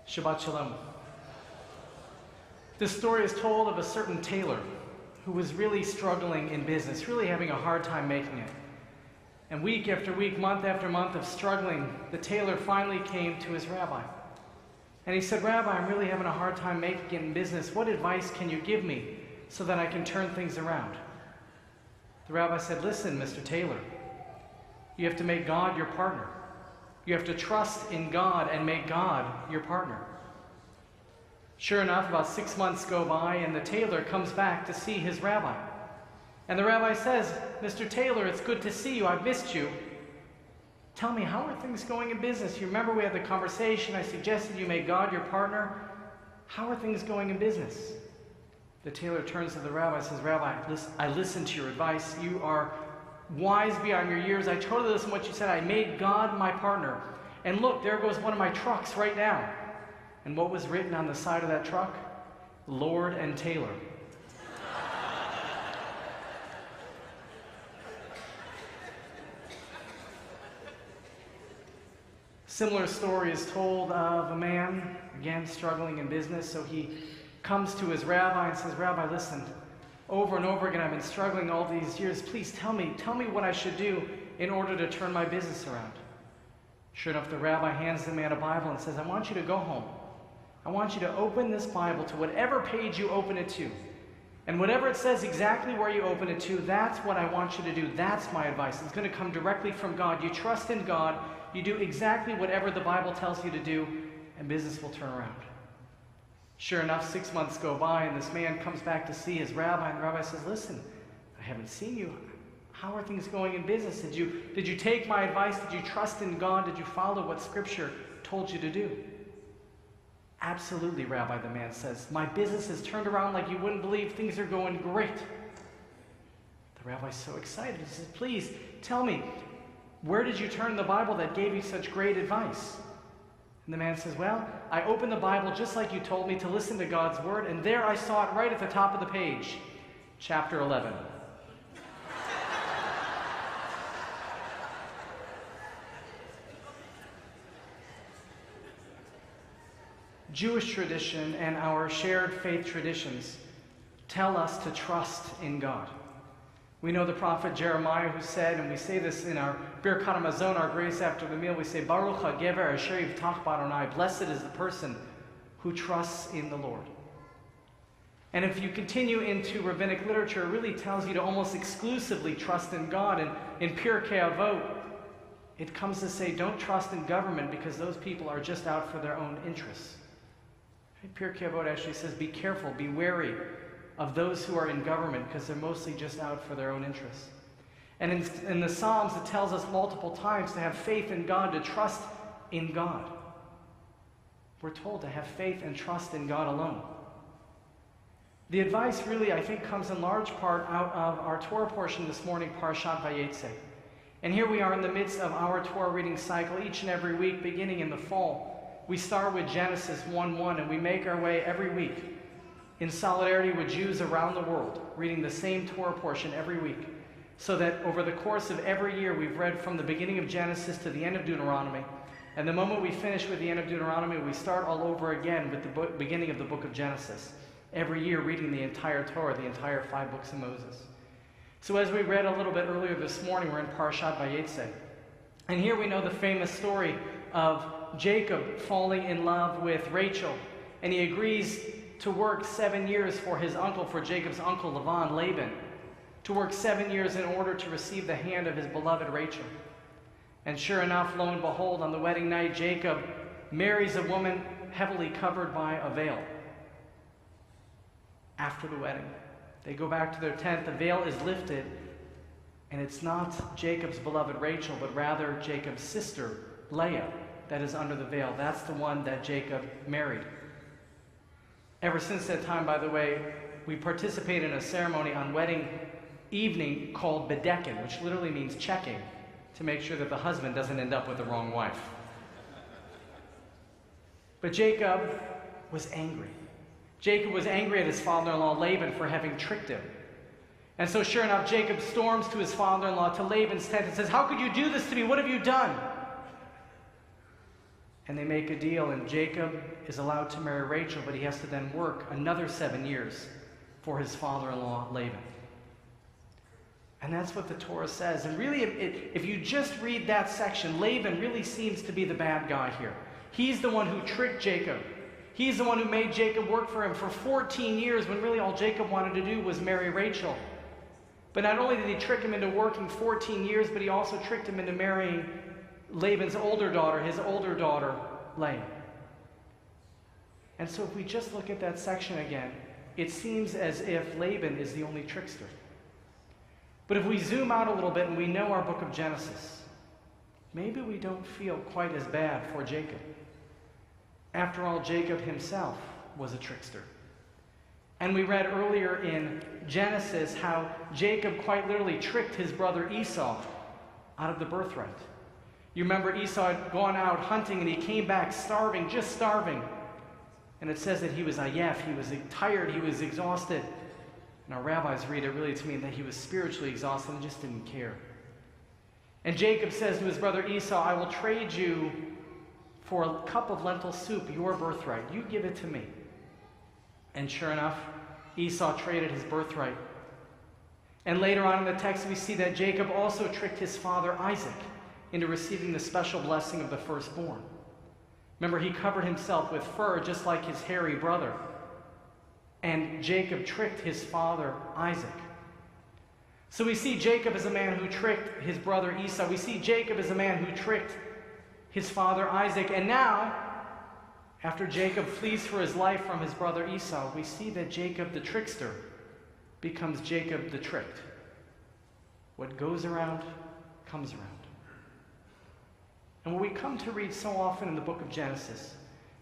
Shabbat Shalom. This story is told of a certain tailor who was really struggling in business, really having a hard time making it. And week after week, month after month of struggling, the tailor finally came to his rabbi. And he said, "Rabbi, I'm really having a hard time making it in business. What advice can you give me so that I can turn things around?" The rabbi said, "Listen, Mr. Tailor, you have to make God your partner. You have to trust in God and make God your partner." Sure enough, about 6 months go by and the tailor comes back to see his rabbi. And the rabbi says, "Mr. Tailor, it's good to see you. I've missed you. Tell me, how are things going in business? You remember we had the conversation. I suggested you make God your partner. How are things going in business?" The tailor turns to the rabbi and says, "Rabbi, I listened to your advice. You are wise beyond your years. I totally listened to what you said. I made God my partner. And look, there goes one of my trucks right now." And what was written on the side of that truck? Lord and Tailor. Similar story is told of a man, again, struggling in business. So he comes to his rabbi and says, "Rabbi, listen, over and over again, I've been struggling all these years. Please tell me what I should do in order to turn my business around." Sure enough, the rabbi hands the man a Bible and says, "I want you to go home. I want you to open this Bible to whatever page you open it to. And whatever it says exactly where you open it to, that's what I want you to do. That's my advice. It's going to come directly from God. You trust in God. You do exactly whatever the Bible tells you to do, and business will turn around." Sure enough, 6 months go by, and this man comes back to see his rabbi, and the rabbi says, "Listen, I haven't seen you. How are things going in business? Did you take my advice? Did you trust in God? Did you follow what Scripture told you to do?" "Absolutely, Rabbi," the man says. "My business has turned around like you wouldn't believe. Things are going great." The rabbi's so excited. He says, "Please, tell me, where did you turn in the Bible that gave you such great advice?" And the man says, "Well, I opened the Bible just like you told me to listen to God's Word, and there I saw it right at the top of the page. Chapter 11. Jewish tradition and our shared faith traditions tell us to trust in God. We know the prophet Jeremiah who said, and we say this in our Birkat HaMazon, our grace after the meal, we say, "Baruch HaGever asher yivtach b'Adonai." Blessed is the person who trusts in the Lord. And if you continue into rabbinic literature, it really tells you to almost exclusively trust in God. And in Pirkei Avot, it comes to say, don't trust in government because those people are just out for their own interests. Pirkei Avot actually says, be careful, be wary of those who are in government because they're mostly just out for their own interests. And in the Psalms, it tells us multiple times to have faith in God, to trust in God. We're told to have faith and trust in God alone. The advice really, I think, comes in large part out of our Torah portion this morning, Parashat Va-yetzei. And here we are in the midst of our Torah reading cycle each and every week, beginning in the fall. We start with Genesis 1:1, and we make our way every week in solidarity with Jews around the world, reading the same Torah portion every week, so that over the course of every year, we've read from the beginning of Genesis to the end of Deuteronomy. And the moment we finish with the end of Deuteronomy, we start all over again with the beginning of the book of Genesis. Every year, reading the entire Torah, the entire 5 books of Moses. So as we read a little bit earlier this morning, we're in Parashat Va-yetzei. And here we know the famous story of Jacob falling in love with Rachel. And he agrees to work 7 years for his uncle, for Jacob's uncle, Laban, to work 7 years in order to receive the hand of his beloved Rachel. And sure enough, lo and behold, on the wedding night, Jacob marries a woman heavily covered by a veil. After the wedding, they go back to their tent, the veil is lifted, and it's not Jacob's beloved Rachel, but rather Jacob's sister, Leah, that is under the veil. That's the one that Jacob married. Ever since that time, by the way, we participate in a ceremony on wedding evening called bedekin, which literally means checking, to make sure that the husband doesn't end up with the wrong wife. But Jacob was angry. Jacob was angry at his father-in-law Laban for having tricked him. And so sure enough, Jacob storms to his father-in-law, to Laban's tent, and says, "How could you do this to me? What have you done?" And they make a deal, and Jacob is allowed to marry Rachel, but he has to then work another 7 years for his father-in-law, Laban. And that's what the Torah says. And really, if you just read that section, Laban really seems to be the bad guy here. He's the one who tricked Jacob. He's the one who made Jacob work for him for 14 years when really all Jacob wanted to do was marry Rachel. But not only did he trick him into working 14 years, but he also tricked him into marrying Laban's older daughter, his older daughter, Leah. And so if we just look at that section again, it seems as if Laban is the only trickster. But if we zoom out a little bit and we know our book of Genesis, maybe we don't feel quite as bad for Jacob. After all, Jacob himself was a trickster. And we read earlier in Genesis how Jacob quite literally tricked his brother Esau out of the birthright. You remember Esau had gone out hunting and he came back starving, just starving. And it says that he was ayef, he was tired, he was exhausted. And our rabbis read it really to mean that he was spiritually exhausted and just didn't care. And Jacob says to his brother Esau, I will trade you for a cup of lentil soup, your birthright. You give it to me. And sure enough, Esau traded his birthright. And later on in the text, we see that Jacob also tricked his father Isaac into receiving the special blessing of the firstborn. Remember, he covered himself with fur just like his hairy brother. And Jacob tricked his father Isaac. So we see Jacob as a man who tricked his brother Esau. We see Jacob as a man who tricked his father Isaac. And now, after Jacob flees for his life from his brother Esau, we see that Jacob the trickster becomes Jacob the tricked. What goes around comes around. And what we come to read so often in the book of Genesis,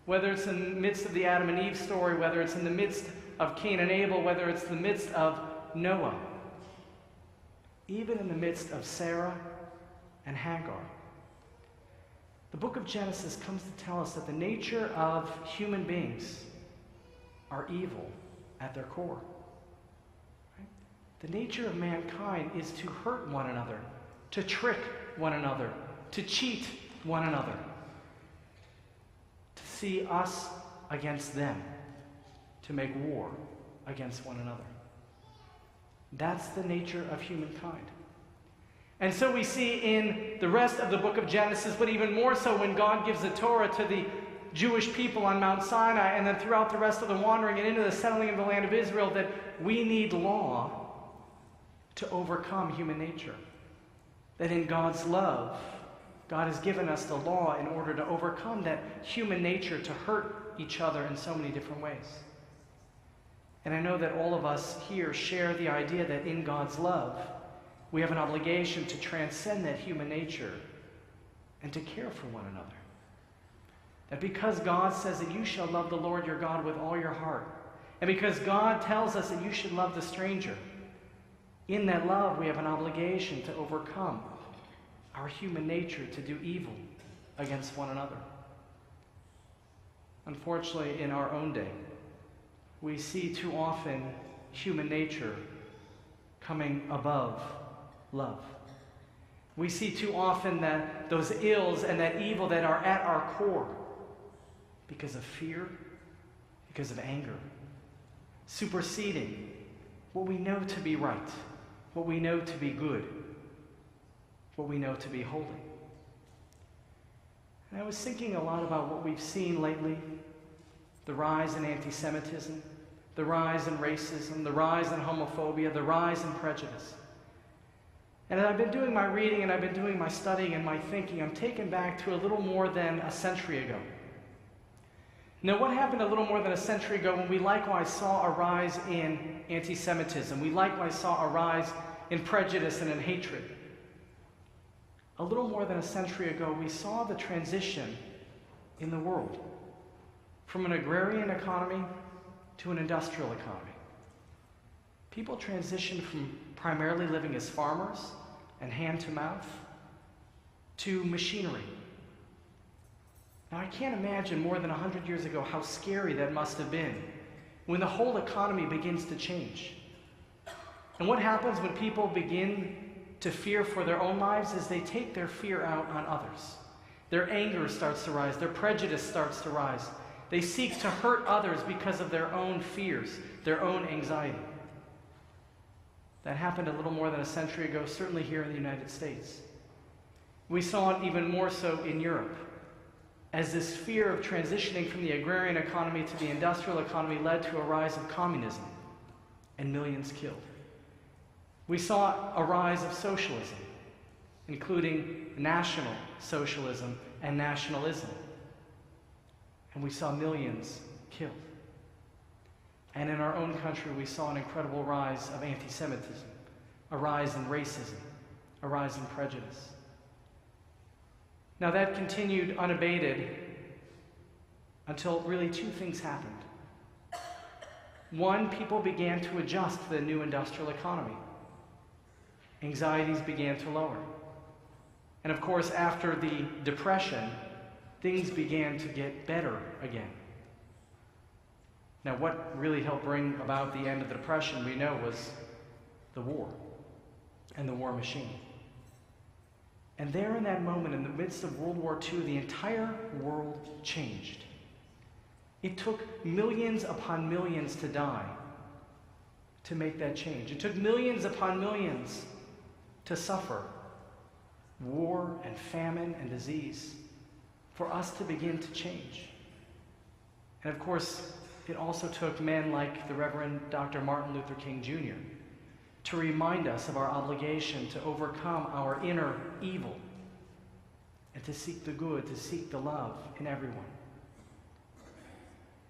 whether it's in the midst of the Adam and Eve story, whether it's in the midst of Cain and Abel, whether it's in the midst of Noah, even in the midst of Sarah and Hagar, the book of Genesis comes to tell us that the nature of human beings are evil at their core. Right? The nature of mankind is to hurt one another, to trick one another, to cheat one another, to see us against them, to make war against one another. That's the nature of humankind. And so we see in the rest of the book of Genesis, but even more so when God gives the Torah to the Jewish people on Mount Sinai, and then throughout the rest of the wandering and into the settling of the land of Israel, that we need law to overcome human nature. That in God's love, God has given us the law in order to overcome that human nature to hurt each other in so many different ways. And I know that all of us here share the idea that in God's love, we have an obligation to transcend that human nature and to care for one another. That because God says that you shall love the Lord your God with all your heart, and because God tells us that you should love the stranger, in that love we have an obligation to overcome our human nature to do evil against one another. Unfortunately, in our own day, we see too often human nature coming above love. We see too often that those ills and that evil that are at our core because of fear, because of anger, superseding what we know to be right, what we know to be good, what we know to be holy. And I was thinking a lot about what we've seen lately, the rise in anti-Semitism, the rise in racism, the rise in homophobia, the rise in prejudice. And as I've been doing my reading and I've been doing my studying and my thinking, I'm taken back to a little more than a century ago. Now, what happened a little more than a century ago when we likewise saw a rise in anti-Semitism? We likewise saw a rise in prejudice and in hatred. A little more than a century ago, we saw the transition in the world from an agrarian economy to an industrial economy. People transitioned from primarily living as farmers and hand-to-mouth to machinery. Now, I can't imagine more than 100 years ago how scary that must have been when the whole economy begins to change. And what happens when people begin to fear for their own lives is they take their fear out on others. Their anger starts to rise. Their prejudice starts to rise. They seek to hurt others because of their own fears, their own anxiety. That happened a little more than a century ago, certainly here in the United States. We saw it even more so in Europe, as this fear of transitioning from the agrarian economy to the industrial economy led to a rise of communism and millions killed. We saw a rise of socialism, including national socialism and nationalism. And we saw millions killed. And in our own country, we saw an incredible rise of anti-Semitism, a rise in racism, a rise in prejudice. Now that continued unabated until really two things happened. One, people began to adjust to the new industrial economy. Anxieties began to lower. And of course, after the Depression, things began to get better again. Now, what really helped bring about the end of the Depression, we know, was the war and the war machine. And there in that moment, in the midst of World War II, the entire world changed. It took millions upon millions to die to make that change. It took millions upon millions to suffer war and famine and disease for us to begin to change. And of course, it also took men like the Reverend Dr. Martin Luther King Jr. to remind us of our obligation to overcome our inner evil and to seek the good, to seek the love in everyone.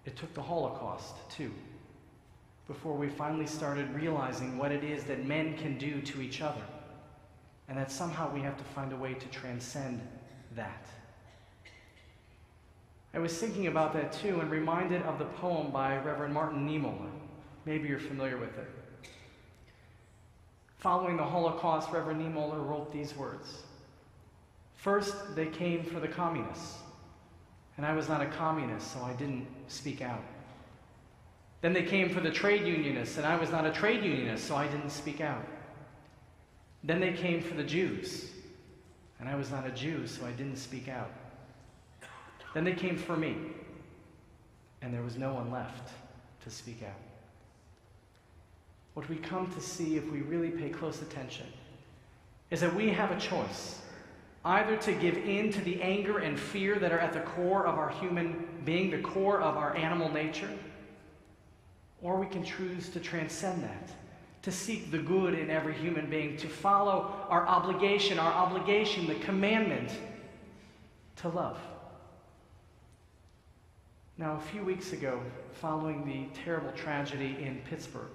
It took the Holocaust, too, before we finally started realizing what it is that men can do to each other, and that somehow we have to find a way to transcend that. I was thinking about that, too, and reminded of the poem by Reverend Martin Niemöller. Maybe you're familiar with it. Following the Holocaust, Reverend Niemöller wrote these words. First, they came for the communists, and I was not a communist, so I didn't speak out. Then they came for the trade unionists, and I was not a trade unionist, so I didn't speak out. Then they came for the Jews, and I was not a Jew, so I didn't speak out. Then they came for me, and there was no one left to speak out. What we come to see, if we really pay close attention, is that we have a choice, either to give in to the anger and fear that are at the core of our human being, the core of our animal nature, or we can choose to transcend that, to seek the good in every human being, to follow our obligation, the commandment to love. Now, a few weeks ago, following the terrible tragedy in Pittsburgh,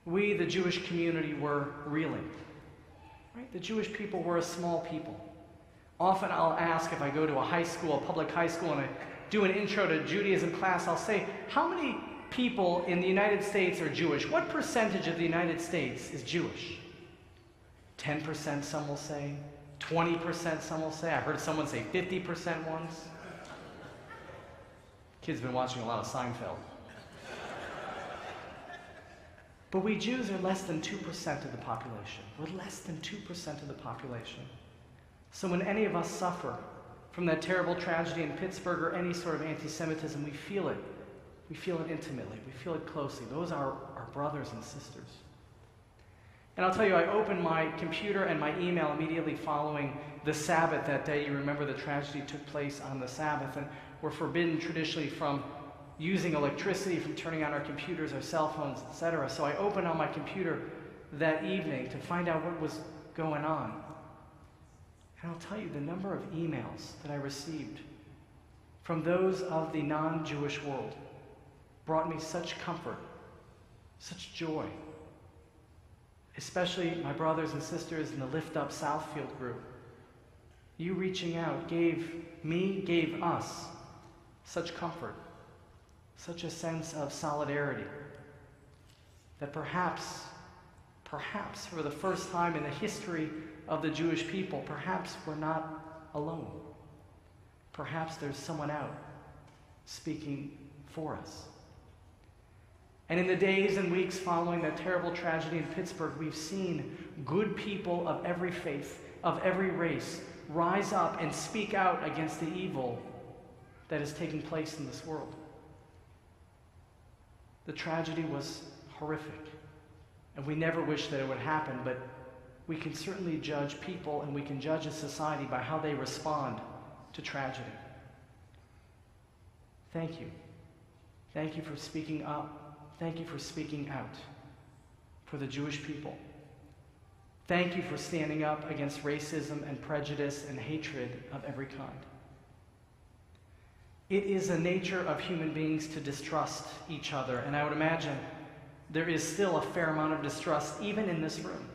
we, the Jewish community, were reeling. Right? The Jewish people were a small people. Often I'll ask, if I go to a high school, a public high school, and I do an intro to Judaism class, I'll say, how many people in the United States are Jewish? What percentage of the United States is Jewish? 10%, some will say. 20%, some will say. I heard someone say 50% once. Kids have been watching a lot of Seinfeld. But we Jews are less than 2% of the population. We're less than 2% of the population. So when any of us suffer from that terrible tragedy in Pittsburgh or any sort of anti-Semitism, we feel it. We feel it intimately. We feel it closely. Those are our brothers and sisters. And I'll tell you, I opened my computer and my email immediately following the Sabbath that day. You remember the tragedy took place on the Sabbath, and we're forbidden traditionally from using electricity, from turning on our computers, our cell phones, etc. So I opened on my computer that evening to find out what was going on. And I'll tell you, the number of emails that I received from those of the non-Jewish world brought me such comfort, such joy. Especially my brothers and sisters in the Lift Up Southfield group. You reaching out gave us such comfort, such a sense of solidarity, that perhaps for the first time in the history of the Jewish people, perhaps we're not alone. Perhaps there's someone out speaking for us. And in the days and weeks following that terrible tragedy in Pittsburgh, we've seen good people of every faith, of every race, rise up and speak out against the evil that is taking place in this world. The tragedy was horrific, and we never wish that it would happen, but we can certainly judge people and we can judge a society by how they respond to tragedy. Thank you. Thank you for speaking up. Thank you for speaking out for the Jewish people. Thank you for standing up against racism and prejudice and hatred of every kind. It is the nature of human beings to distrust each other, and I would imagine there is still a fair amount of distrust even in this room.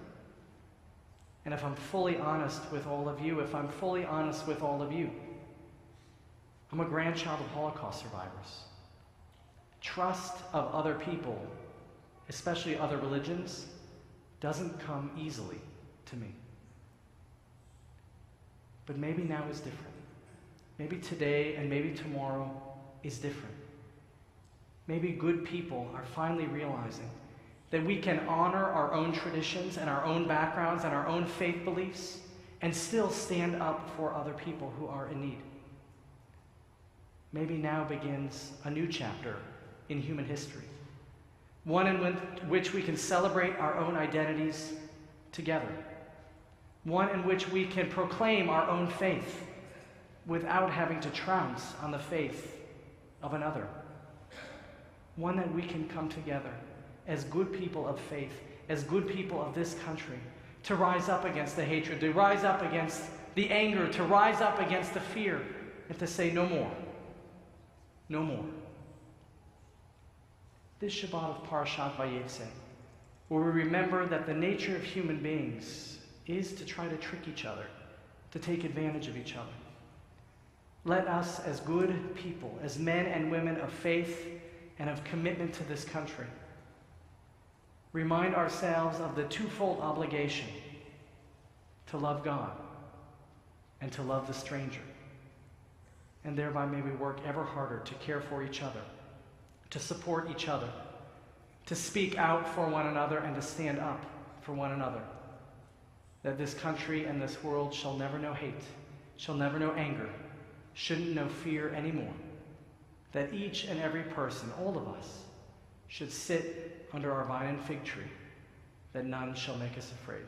And if I'm fully honest with all of you, I'm a grandchild of Holocaust survivors. Trust of other people, especially other religions, doesn't come easily to me. But maybe now is different. Maybe today and maybe tomorrow is different. Maybe good people are finally realizing that we can honor our own traditions and our own backgrounds and our own faith beliefs and still stand up for other people who are in need. Maybe now begins a new chapter in human history, one in which we can celebrate our own identities together, one in which we can proclaim our own faith without having to trounce on the faith of another, one that we can come together as good people of faith, as good people of this country, to rise up against the hatred, to rise up against the anger, to rise up against the fear, and to say no more. No more. This Shabbat of Parashat Va-yetzei, where we remember that the nature of human beings is to try to trick each other, to take advantage of each other. Let us, as good people, as men and women of faith and of commitment to this country, remind ourselves of the twofold obligation to love God and to love the stranger. And thereby may we work ever harder to care for each other, to support each other, to speak out for one another and to stand up for one another. That this country and this world shall never know hate, shall never know anger, shouldn't know fear anymore. That each and every person, all of us, should sit under our vine and fig tree, that none shall make us afraid.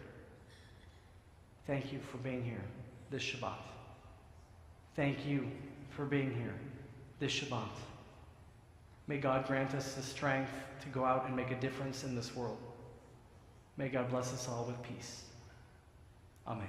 Thank you for being here this Shabbat. Thank you for being here this Shabbat. May God grant us the strength to go out and make a difference in this world. May God bless us all with peace. Amen.